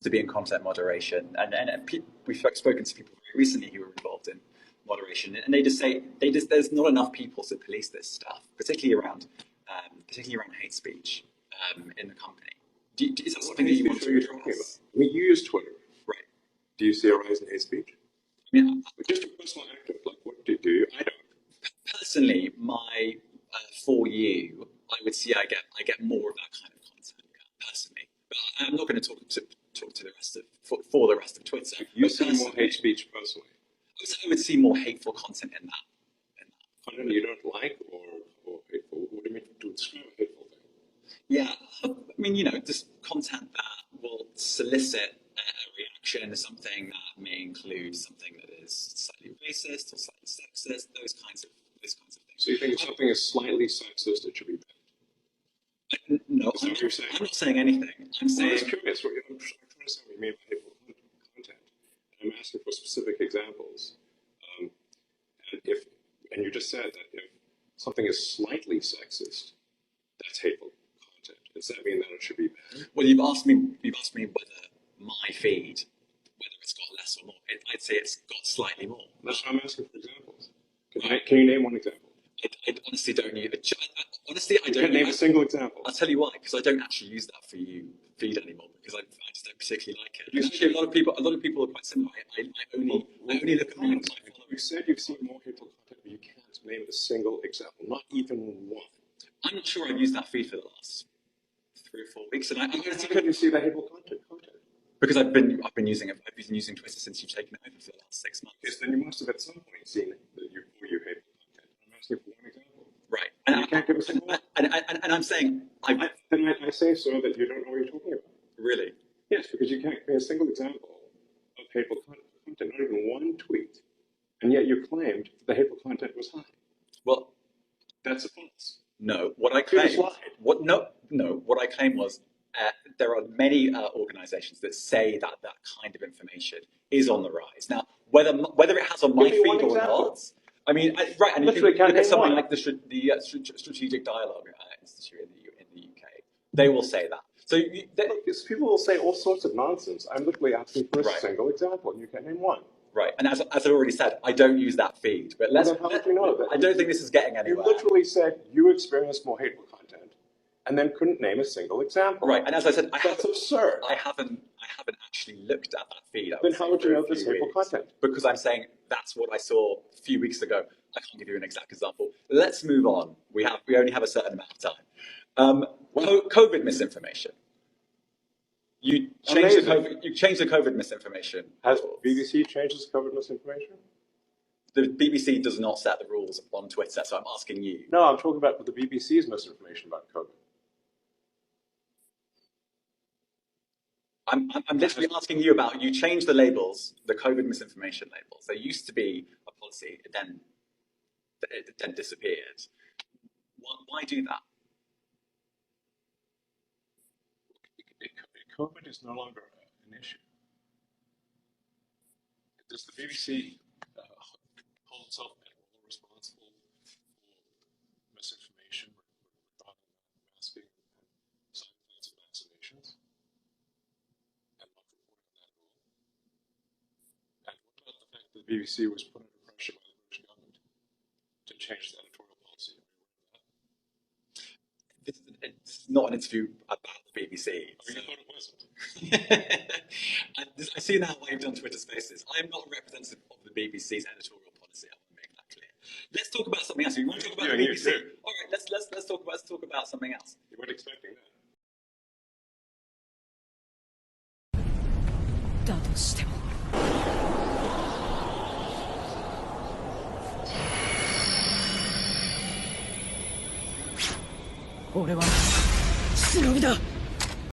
to be in content moderation, and we've spoken to people very recently who were involved in moderation, and they just say there's not enough people to police this stuff, particularly around hate speech in the company. Is that something that you want to address? I mean, you use Twitter, right? Do you see a rise in hate speech? Yeah, just a personal anecdote, like what do you do? I don't. Personally, for you, I would see I get more of that kind of content personally, but I'm not going to talk to the rest of for the rest of Twitter. You see more hate speech personally. I would see more hateful content in that. Content you don't like or hateful? What do you mean to describe a hateful thing? Yeah, I mean, just content that will solicit a reaction to something that may include something that is slightly racist or slightly sexist, those kinds of things. So you think if something is slightly sexist, it should be banned? No, I'm not saying anything. I'm just curious. I'm trying to understand what you mean by hateful content. I'm asking for specific examples. And you just said that if something is slightly sexist, that's hateful content. Does that mean that it should be banned? Well, you've asked me whether my feed, whether it's got less or more. I'd say it's got slightly more. That's why I'm asking for examples. Can you name one example? I honestly don't use. Honestly, I don't. Can't name a single example. I'll tell you why. Because I don't actually use that for you feed anymore. Because I just don't particularly like it. Actually, a lot of people are quite similar. I only look at my followers. You said you've seen more hateful content, but you can't name a single example, not even one. I'm not sure I've used that feed for the last 3 or 4 weeks, and I'm going to see. You see the hateful content? Because I've been using Twitter since you've taken it over for the last 6 months. Yes, then you must have at some point seen that you hateful content. I'm asking for one example. Right. And you can't give us a single one. And I'm saying then I say so that you don't know what you're talking about. Really? Yes, because you can't give me a single example of hateful content, not even one tweet, and yet you claimed the hateful content was high. Well, that's a false. No, what I claimed. What I claimed was there are many organisations that say that kind of information is on the rise. Now, whether it has on my feed or not, I mean, right, and you can look at something like the Strategic Dialogue Institute in the UK. They will say that. So people will say all sorts of nonsense. I'm literally asking for a single example, and you can't name one. Right, and as I've already said, I don't use that feed. But how do you know that? I don't think this is getting anywhere. You literally said you experienced more hateful content, and then couldn't name a single example. Right, and as I said, that's absurd. I haven't actually looked at that feed. Then how would you know this hateful content? Because I'm saying that's what I saw a few weeks ago. I can't give you an exact example. Let's move on. We only have a certain amount of time. COVID misinformation. You changed the COVID misinformation. Has BBC changed its COVID misinformation? The BBC does not set the rules on Twitter, so I'm asking you. No, I'm talking about the BBC's misinformation about COVID. I'm literally asking you about, you changed the labels, the COVID misinformation labels. There used to be a policy, it then disappeared. Why do that? COVID is no longer an issue. Does the BBC hold itself responsible for misinformation regarding masking and side effects of vaccinations? And not reporting on that rule? And what about the fact that the BBC was put under pressure by the British government to change the editorial policy? It's not an interview about the BBC. Oh, you thought it wasn't? I see now why you've done Twitter Spaces. I am not a representative of the BBC's editorial policy. I want to make that clear. Let's talk about something else. You want to talk about the BBC? All right, let's talk about something else. You weren't expecting that. だとしても俺は忍びだ